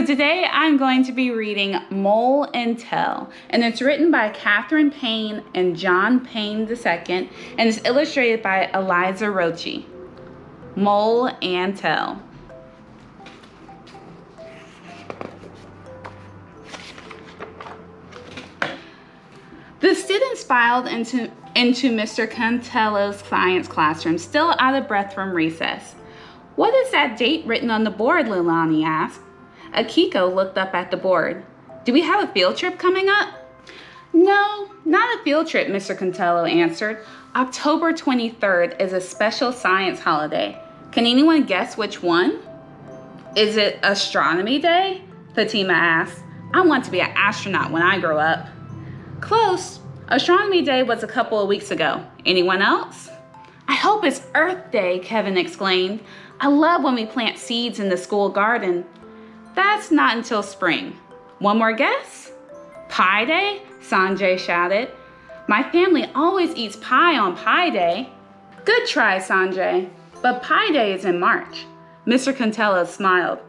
So today I'm going to be reading Mole and Tell, and it's written by Catherine Payne and John Payne II, and it's illustrated by Elisa Rocchi. Mole and Tell. The students filed into Mr. Cantello's science classroom, still out of breath from recess. "What is that date written on the board?" Leilani asked. Akiko looked up at the board. "Do we have a field trip coming up?" "No, not a field trip," Mr. Cantello answered. "October 23rd is a special science holiday. Can anyone guess which one?" "Is it Astronomy Day?" Fatima asked. "I want to be an astronaut when I grow up." "Close. Astronomy Day was a couple of weeks ago. Anyone else?" "I hope it's Earth Day," Kevin exclaimed. "I love when we plant seeds in the school garden." "That's not until spring." "One more guess?" "Pie Day?" Sanjay shouted. "My family always eats pie on Pie Day." "Good try, Sanjay. But Pie Day is in March." Mr. Cantello smiled.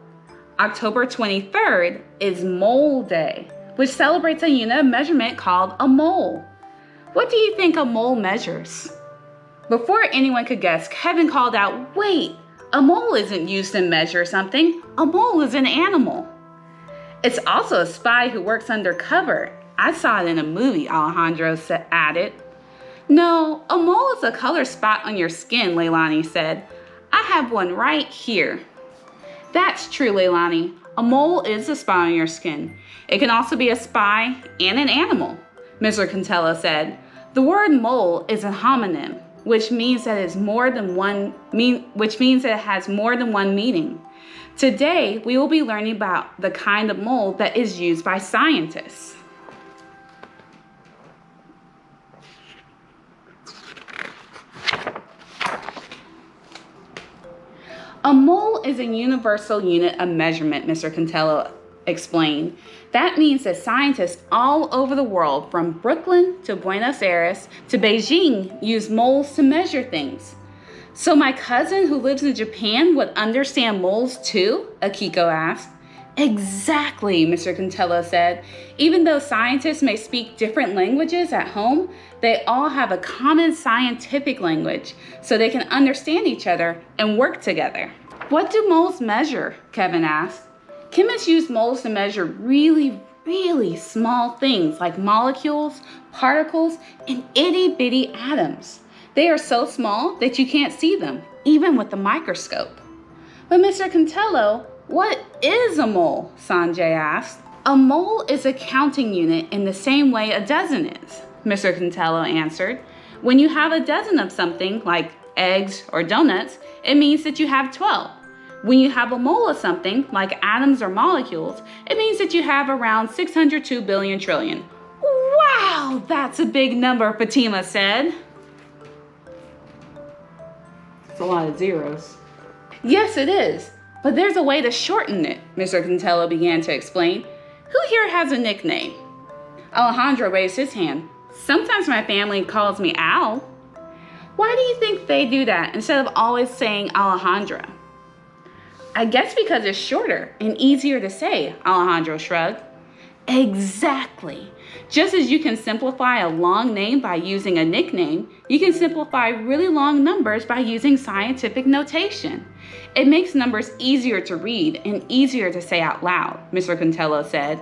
October 23rd is Mole Day, which celebrates a unit of measurement called a mole. What do you think a mole measures? Before anyone could guess, Kevin called out, "Wait, a mole isn't used to measure something. A mole is an animal." "It's also a spy who works undercover. I saw it in a movie," Alejandro added. "No, a mole is a color spot on your skin," Leilani said. "I have one right here." "That's true, Leilani. A mole is a spot on your skin. It can also be a spy and an animal," Mr. Cantello said. "The word mole is a homonym, which means that it has more than one meaning. Today, we will be learning about the kind of mole that is used by scientists." A mole is a universal unit of measurement, Mr. Cantello explained. That means that scientists all over the world, from Brooklyn to Buenos Aires to Beijing, use moles to measure things. "So my cousin who lives in Japan would understand moles too?" Akiko asked. "Exactly," Mr. Cantello said. "Even though scientists may speak different languages at home, they all have a common scientific language, so they can understand each other and work together." "What do moles measure?" Kevin asked. "Chemists use moles to measure really, really small things like molecules, particles, and itty-bitty atoms. They are so small that you can't see them, even with the microscope." "But Mr. Cantello, what is a mole?" Sanjay asked. "A mole is a counting unit in the same way a dozen is," Mr. Cantello answered. "When you have a dozen of something, like eggs or donuts, it means that you have 12. When you have a mole of something, like atoms or molecules, it means that you have around 602 billion trillion. "Wow, that's a big number," Fatima said. It's a lot of zeros. "Yes, it is, but there's a way to shorten it," Mr. Cantello began to explain. "Who here has a nickname?" Alejandro raised his hand. "Sometimes my family calls me Al." "Why do you think they do that instead of always saying Alejandra?" "I guess because it's shorter and easier to say," Alejandro shrugged. "Exactly. Just as you can simplify a long name by using a nickname, you can simplify really long numbers by using scientific notation. It makes numbers easier to read and easier to say out loud," Mr. Cantello said.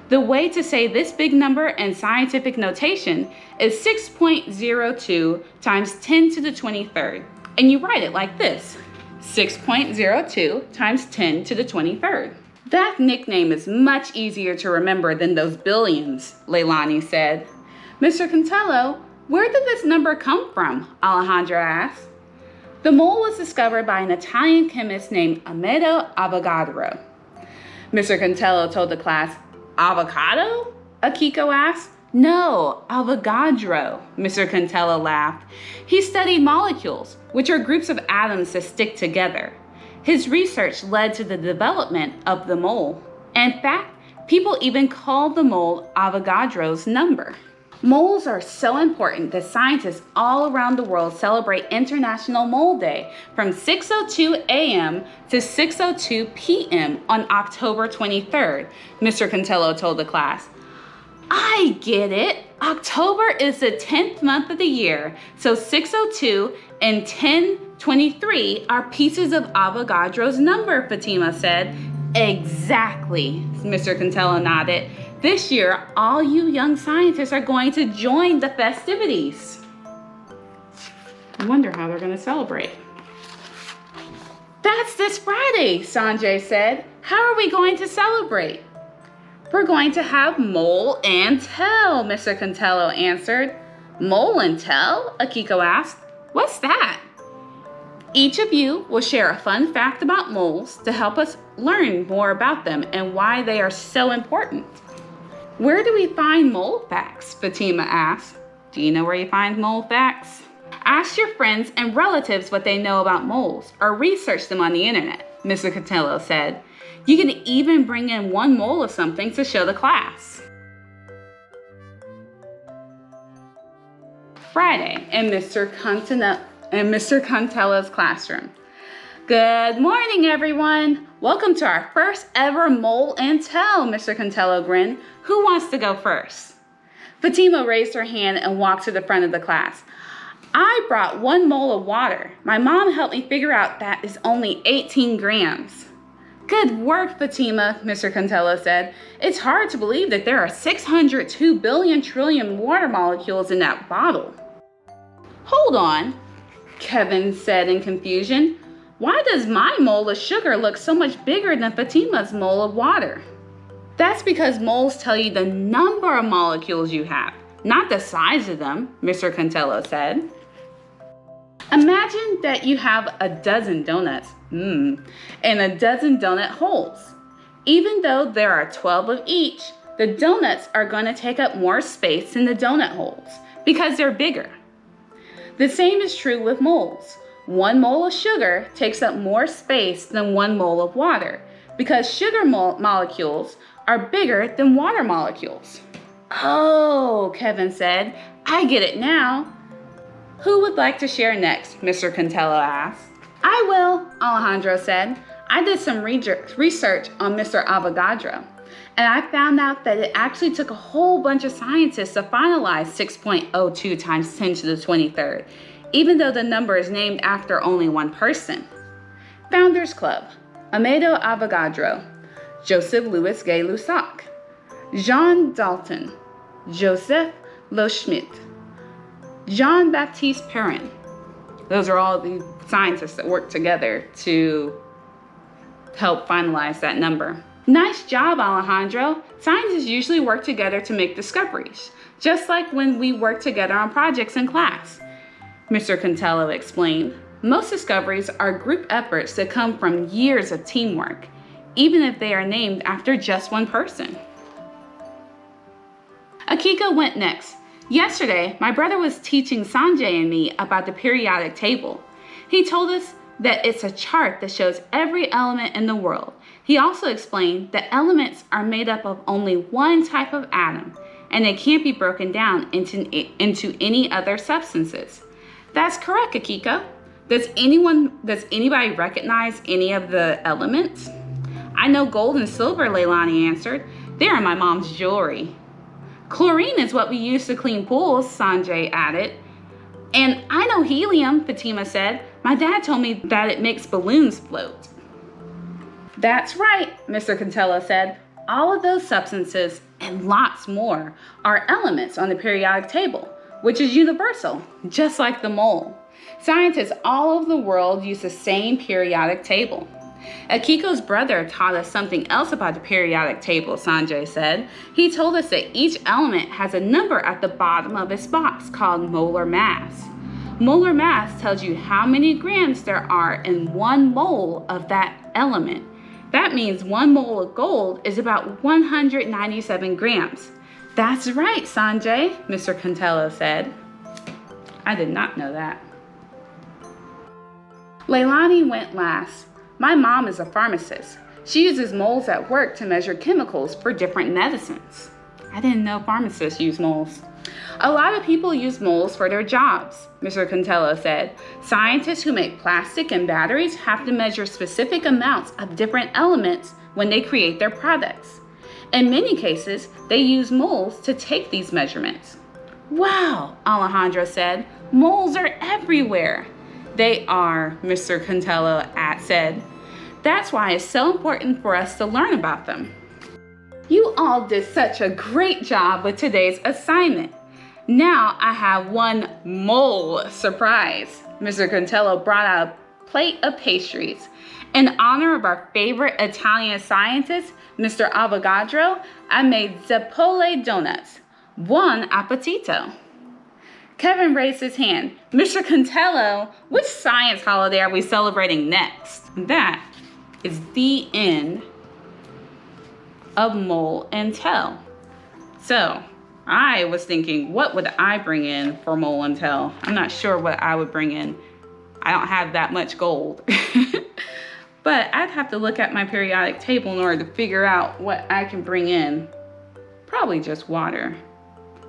"The way to say this big number in scientific notation is 6.02 times 10 to the 23rd, and you write it like this. 6.02 times 10 to the 23rd. "That nickname is much easier to remember than those billions," Leilani said. "Mr. Cantello, where did this number come from?" Alejandro asked. "The mole was discovered by an Italian chemist named Avogadro," Mr. Cantello told the class. "Avocado?" Akiko asked. "No, Avogadro," Mr. Cantello laughed. "He studied molecules, which are groups of atoms that stick together. His research led to the development of the mole. In fact, people even call the mole Avogadro's number." Moles are so important that scientists all around the world celebrate International Mole Day from 6:02 a.m. to 6:02 p.m. on October 23rd, Mr. Contello told the class. I get it. October is the 10th month of the year, so 6:02 and 10:23 are pieces of Avogadro's number, Fatima said. Exactly, Mr. Contello nodded. This year, all you young scientists are going to join the festivities. I wonder how they're going to celebrate. That's this Friday, Sanjay said. How are we going to celebrate? We're going to have Mole and Tell, Mr. Contello answered. Mole and Tell? Akiko asked. What's that? Each of you will share a fun fact about moles to help us learn more about them and why they are so important. Where do we find mole facts? Fatima asked. Do you know where you find mole facts? Ask your friends and relatives what they know about moles or research them on the internet, Mr. Contello said. You can even bring in one mole of something to show the class. Friday in Mr. Contello's classroom. Good morning, everyone. Welcome to our first ever Mole and Tell, Mr. Contello grinned. Who wants to go first? Fatima raised her hand and walked to the front of the class. I brought 1 mole of water. My mom helped me figure out that is only 18 grams. Good work, Fatima, Mr. Contello said. It's hard to believe that there are 602 billion trillion water molecules in that bottle. Hold on, Kevin said in confusion. Why does my mole of sugar look so much bigger than Fatima's mole of water? That's because moles tell you the number of molecules you have, not the size of them, Mr. Contello said. Imagine that you have a dozen donuts, and a dozen donut holes. Even though there are 12 of each, the donuts are going to take up more space than the donut holes because they're bigger. The same is true with moles. 1 mole of sugar takes up more space than 1 mole of water because sugar molecules are bigger than water molecules. Oh, Kevin said, I get it now. Who would like to share next? Mr. Contello asked. I will, Alejandro said. I did some research on Mr. Avogadro, and I found out that it actually took a whole bunch of scientists to finalize 6.02 times 10 to the 23rd, even though the number is named after only one person. Founders Club, Amado Avogadro, Joseph Louis Gay-Lussac, Jean Dalton, Joseph Loschmidt, Jean-Baptiste Perrin. Those are all the scientists that work together to help finalize that number. Nice job, Alejandro. Scientists usually work together to make discoveries, just like when we work together on projects in class, Mr. Contello explained. Most discoveries are group efforts that come from years of teamwork, even if they are named after just one person. Akiko went next. Yesterday, my brother was teaching Sanjay and me about the periodic table. He told us that it's a chart that shows every element in the world. He also explained that elements are made up of only one type of atom, and they can't be broken down into any other substances. That's correct, Akiko. Does anybody recognize any of the elements? I know gold and silver, Leilani answered. They're in my mom's jewelry. Chlorine is what we use to clean pools, Sanjay added. And I know helium, Fatima said. My dad told me that it makes balloons float. That's right, Mr. Contello said. All of those substances and lots more are elements on the periodic table, which is universal, just like the mole. Scientists all over the world use the same periodic table. Akiko's brother taught us something else about the periodic table, Sanjay said. He told us that each element has a number at the bottom of its box called molar mass. Molar mass tells you how many grams there are in 1 mole of that element. That means 1 mole of gold is about 197 grams. That's right, Sanjay, Mr. Contello said. I did not know that. Leilani went last. My mom is a pharmacist. She uses moles at work to measure chemicals for different medicines. I didn't know pharmacists use moles. A lot of people use moles for their jobs, Mr. Contello said. Scientists who make plastic and batteries have to measure specific amounts of different elements when they create their products. In many cases, they use moles to take these measurements. Wow, Alejandro said. Moles are everywhere. They are, Mr. Contello said. That's why it's so important for us to learn about them. You all did such a great job with today's assignment. Now I have one mole surprise. Mr. Contello brought out a plate of pastries. In honor of our favorite Italian scientist, Mr. Avogadro, I made Zeppole donuts. Buon appetito. Kevin raised his hand. Mr. Contello, which science holiday are we celebrating next? That is the end of Mole and Tell. So, I was thinking, what would I bring in for Mole and Tell? I'm not sure what I would bring in. I don't have that much gold. But I'd have to look at my periodic table in order to figure out what I can bring in. Probably just water.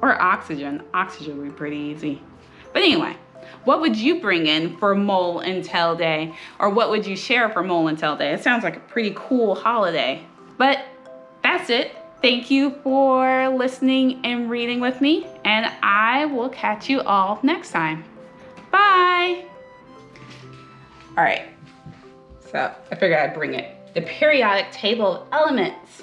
Or oxygen. Oxygen would be pretty easy. But anyway, what would you bring in for Mole and Tell Day? Or what would you share for Mole and Tell Day? It sounds like a pretty cool holiday. But that's it. Thank you for listening and reading with me. And I will catch you all next time. Bye. All right. So I figured I'd bring it. The periodic table of elements.